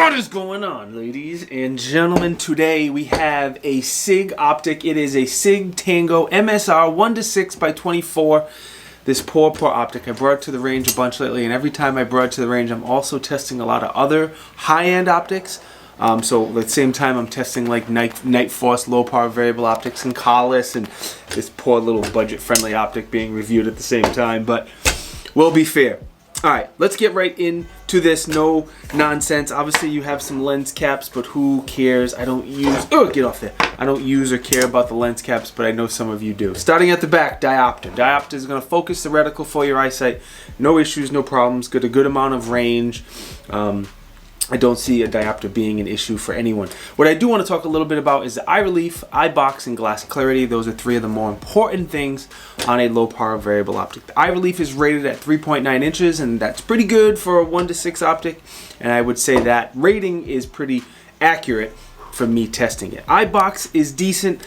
What is going on, ladies and gentlemen? Today we have a Sig optic. It is a Sig Tango MSR 1-6x24. This poor optic. I brought it to the range a bunch lately, and every time I brought it to the range, I'm also testing a lot of other high-end optics. So at the same time, I'm testing like Night Force low power variable optics and Collis, and this poor little budget-friendly optic being reviewed at the same time. But we'll be fair. All right, let's get right into this. No nonsense. Obviously, you have some lens caps, but who cares? I don't use. Oh, get off there! I don't use or care about the lens caps, but I know some of you do. Starting at the back, diopter. Diopter is going to focus the reticle for your eyesight. No issues, no problems. Get a good amount of range. I don't see a diopter being an issue for anyone. What I do want to talk a little bit about is the eye relief, eye box, and glass clarity. Those are three of the more important things on a low power variable optic. The eye relief is rated at 3.9 inches, and that's pretty good for a 1-6 optic. And I would say that rating is pretty accurate for me testing it. Eye box is decent.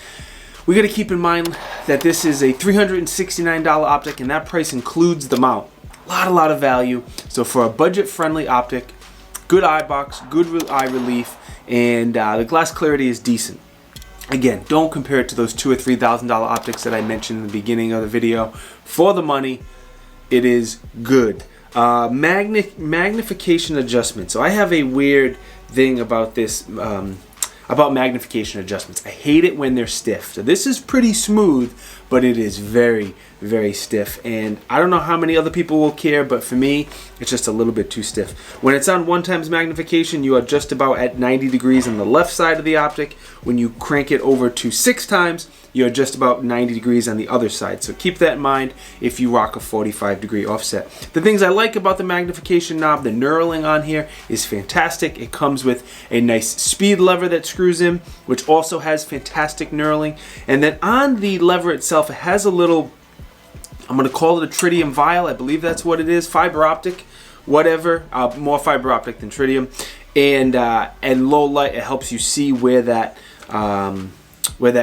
We got to keep in mind that this is a $369 optic, and that price includes the mount. A lot of value. So for a budget-friendly optic, good eye box, good eye relief, and the glass clarity is decent. Again, don't compare it to those $2,000 or $3,000 optics that I mentioned in the beginning of the video. For the money, it is good. Magnification adjustment. So I have a weird thing about this, about magnification adjustments. I hate it when they're stiff. So this is pretty smooth, but it is very, very stiff. And I don't know how many other people will care, but for me, it's just a little bit too stiff. When it's on 1x magnification, you are just about at 90 degrees on the left side of the optic. When you crank it over to 6x, you're just about 90 degrees on the other side. So keep that in mind if you rock a 45-degree offset. The things I like about the magnification knob, the knurling on here is fantastic. It comes with a nice speed lever that screws in, which also has fantastic knurling. And then on the lever itself, it has a little, I'm going to call it a tritium vial. I believe that's what it is. Fiber optic, whatever. More fiber optic than tritium. And low light, it helps you see where that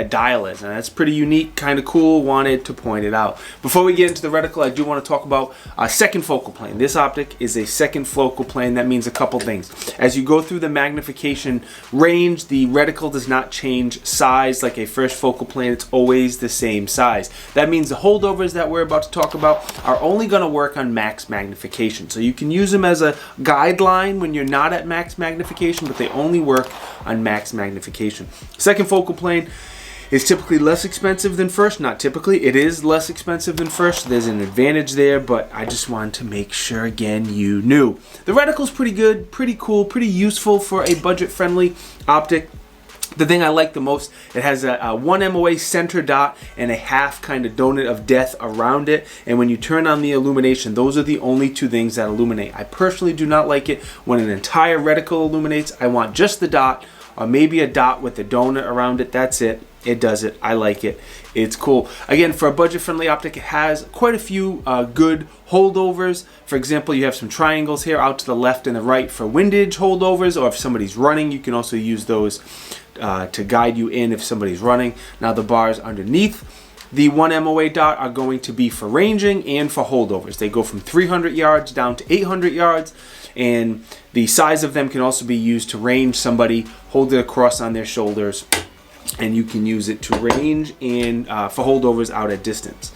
dial is, and that's pretty unique, kind of cool. Wanted to point it out. Before we get into the reticle, I do want to talk about second focal plane. This optic is a second focal plane. That means a couple things. As you go through the magnification range, the reticle does not change size like a first focal plane. It's always the same size. That means the holdovers that we're about to talk about are only going to work on max magnification. So you can use them as a guideline when you're not at max magnification, but they only work on max magnification. Second focal plane is typically less expensive than first. Not typically, it is less expensive than first. There's an advantage there, but I just wanted to make sure, again, you knew. The reticle's pretty good, pretty cool, pretty useful for a budget-friendly optic. The thing I like the most, it has a 1 MOA center dot and a half kind of donut of death around it. And when you turn on the illumination, those are the only two things that illuminate. I personally do not like it when an entire reticle illuminates. I want just the dot, or maybe a dot with the donut around it. That's it. It does it. I like it. It's cool. Again, for a budget-friendly optic, it has quite a few good holdovers. For example, you have some triangles here out to the left and the right for windage holdovers, or if somebody's running, you can also use those to guide you in if somebody's running. Now the bars underneath the 1 MOA dot are going to be for ranging and for holdovers. They go from 300 yards down to 800 yards, and the size of them can also be used to range somebody, hold it across on their shoulders, and you can use it to range and for holdovers out at distance.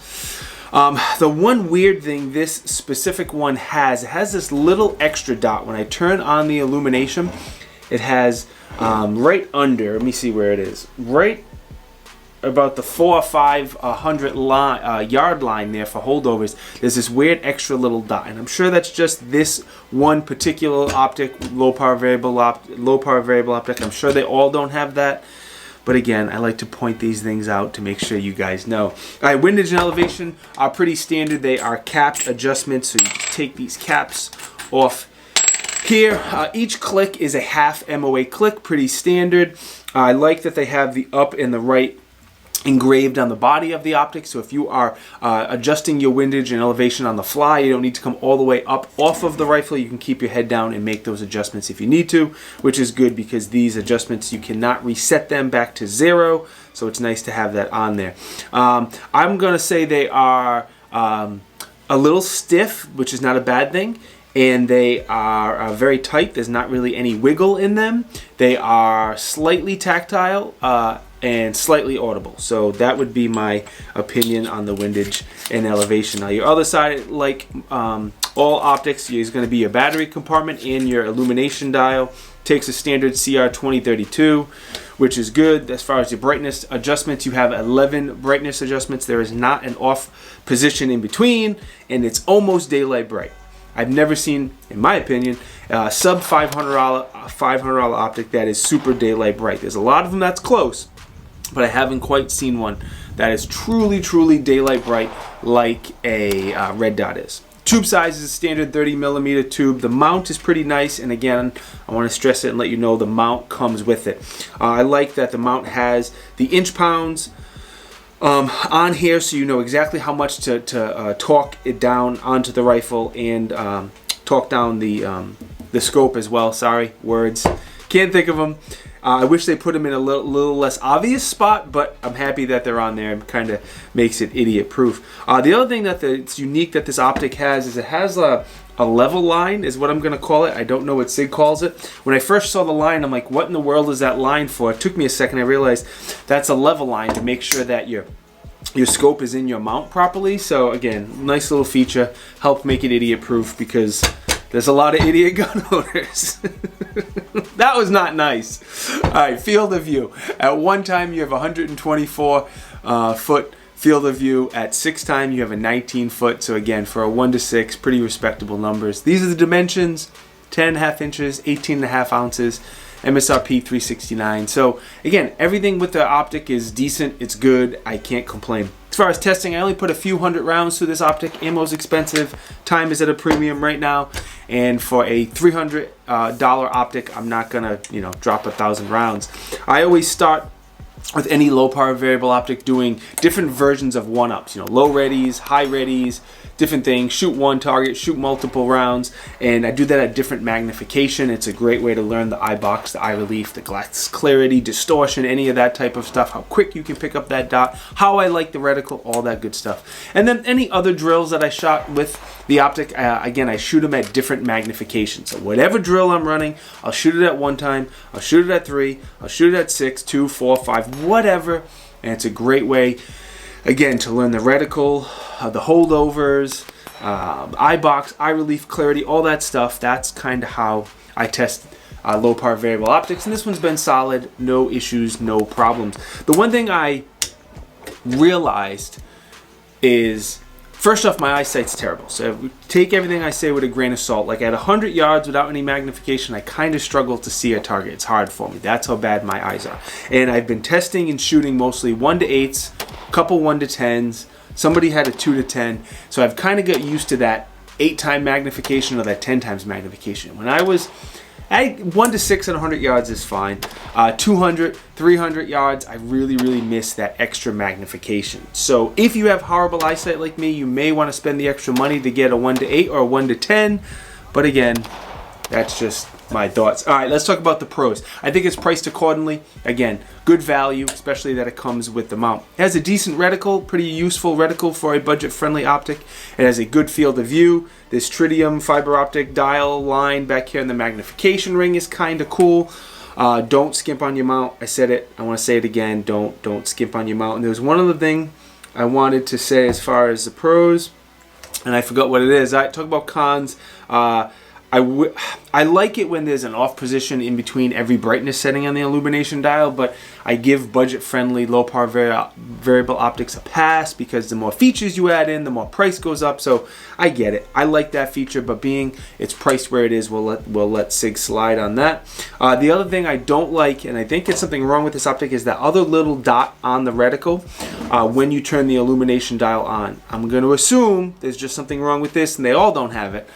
The one weird thing this specific one has, it has this little extra dot. When I turn on the illumination, it has right under, let me see where it is, right about the 400 or 500 yard line there for holdovers, there's this weird extra little dot, and I'm sure that's just this one particular optic, low power variable optic. I'm sure they all don't have that. But again, I like to point these things out to make sure you guys know. All right, windage and elevation are pretty standard. They are capped adjustments, so you take these caps off here. Each click is a half MOA click, pretty standard. I like that they have the up and the right engraved on the body of the optic, so if you are adjusting your windage and elevation on the fly, you don't need to come all the way up off of the rifle. You can keep your head down and make those adjustments if you need to, which is good because these adjustments, you cannot reset them back to 0, so it's nice to have that on there. I'm going to say they are a little stiff, which is not a bad thing, and they are very tight. There's not really any wiggle in them. They are slightly tactile and slightly audible. So that would be my opinion on the windage and elevation. Now your other side, like all optics, is going to be your battery compartment and your illumination dial. Takes a standard CR 2032, which is good. As far as your brightness adjustments, you have 11 brightness adjustments. There is not an off position in between, and it's almost daylight bright. I've never seen, in my opinion, a sub $500 optic that is super daylight bright. There's a lot of them that's close, but I haven't quite seen one that is truly daylight bright like a red dot is. Tube size is a standard 30mm tube. The mount is pretty nice, and again, I want to stress it and let you know the mount comes with it. I like that the mount has the inch pounds on here, so you know exactly how much to torque it down onto the rifle and torque down the scope as well. Sorry, words. Can't think of them. I wish they put them in a little less obvious spot, but I'm happy that they're on there. It kind of makes it idiot proof. The other thing that's unique that this optic has is it has a level line, is what I'm going to call it. I don't know what Sig calls it. When I first saw the line, I'm like, what in the world is that line for? It took me a second. I realized that's a level line to make sure that your scope is in your mount properly. So again, nice little feature. Help make it idiot proof because there's a lot of idiot gun owners. That was not nice. All right, field of view. At one time, you have 124 foot field of view. At 6 time, you have a 19 foot. So again, for a 1 to 6, pretty respectable numbers. These are the dimensions: 10.5 inches, 18.5 ounces, MSRP 369. So again, everything with the optic is decent. It's good. I can't complain. As far as testing, I only put a few hundred rounds through this optic. Ammo's expensive. Time is at a premium right now. And for a $300 optic, I'm not gonna, drop 1,000 rounds. I always start with any low power variable optic doing different versions of 1-ups. Low readies, high readies, different things. Shoot one target, shoot multiple rounds, and I do that at different magnification. It's a great way to learn the eye box, the eye relief, the glass clarity, distortion, any of that type of stuff, how quick you can pick up that dot, how I like the reticle, all that good stuff. And then any other drills that I shot with the optic, again, I shoot them at different magnifications. So whatever drill I'm running, I'll shoot it at 1 time, I'll shoot it at 3, I'll shoot it at 6, 2, 4, 5, whatever. And it's a great way, again, to learn the reticle, the holdovers, eye box, eye relief, clarity, all that stuff. That's kind of how I test low power variable optics. And this one's been solid, no issues, no problems. The one thing I realized is, first off, my eyesight's terrible. So take everything I say with a grain of salt. Like at 100 yards without any magnification, I kind of struggle to see a target. It's hard for me. That's how bad my eyes are. And I've been testing and shooting mostly 1 to 8s, a couple 1 to 10s. Somebody had a 2 to 10. So I've kind of got used to that 8-time magnification or that 10 times magnification. When I was at 1 to 6 at 100 yards is fine. 200, 300 yards, I really miss that extra magnification. So if you have horrible eyesight like me, you may want to spend the extra money to get a 1 to 8 or a 1 to 10. But again, that's just my thoughts. All right, let's talk about the pros. I think it's priced accordingly. Again, good value, especially that it comes with the mount. It has a decent reticle, pretty useful reticle for a budget-friendly optic. It has a good field of view. This tritium fiber optic dial line back here in the magnification ring is kind of cool. Don't skimp on your mount. I said it. I want to say it again. Don't skimp on your mount. And there's one other thing I wanted to say as far as the pros, and I forgot what it is. I talk about cons. I like it when there's an off position in between every brightness setting on the illumination dial, but I give budget-friendly low power variable optics a pass because the more features you add in, the more price goes up. So I get it. I like that feature, but being it's priced where it is, we'll let Sig slide on that. The other thing I don't like, and I think it's something wrong with this optic, is that other little dot on the reticle when you turn the illumination dial on. I'm going to assume there's just something wrong with this, and they all don't have it.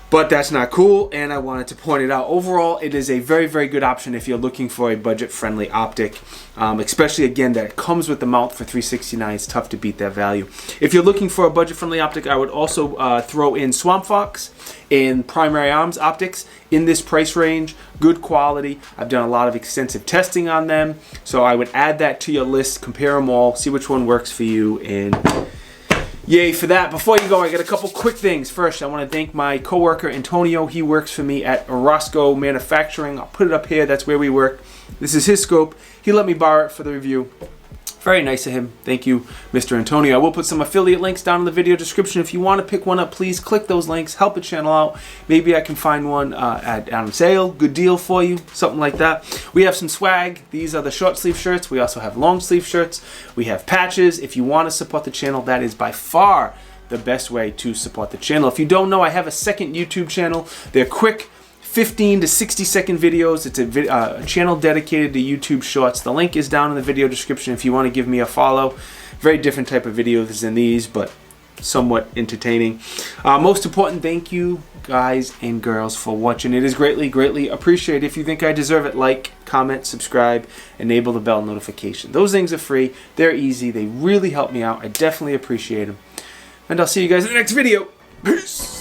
But that's not cool, and I wanted to point it out. Overall, it is a very good option if you're looking for a budget-friendly optic, especially, again, that it comes with the mount for $369. It's tough to beat that value. If you're looking for a budget-friendly optic, I would also throw in Swamp Fox and Primary Arms optics in this price range. Good quality. I've done a lot of extensive testing on them, so I would add that to your list, compare them all, see which one works for you, and Yay for that. Before you go, I got a couple quick things. First, I want to thank my coworker Antonio. He works for me at Orozco Manufacturing. I'll put it up here. That's where we work. This is his scope. He let me borrow it for the review. Very nice of him. Thank you, Mr. Antonio. I will put some affiliate links down in the video description. If you want to pick one up, please click those links. Help the channel out. Maybe I can find one on sale. Good deal for you. Something like that. We have some swag. These are the short sleeve shirts. We also have long sleeve shirts. We have patches. If you want to support the channel, that is by far the best way to support the channel. If you don't know, I have a second YouTube channel. They're quick 15 to 60 second videos. It's a channel dedicated to YouTube Shorts. The link is down in the video description if you want to give me a follow. Very different type of videos than these, but somewhat entertaining. Most important, thank you guys and girls for watching. It is greatly appreciated. If you think I deserve it, like, comment, subscribe, enable the bell notification. Those things are free. They're easy. They really help me out. I definitely appreciate them. And I'll see you guys in the next video. Peace!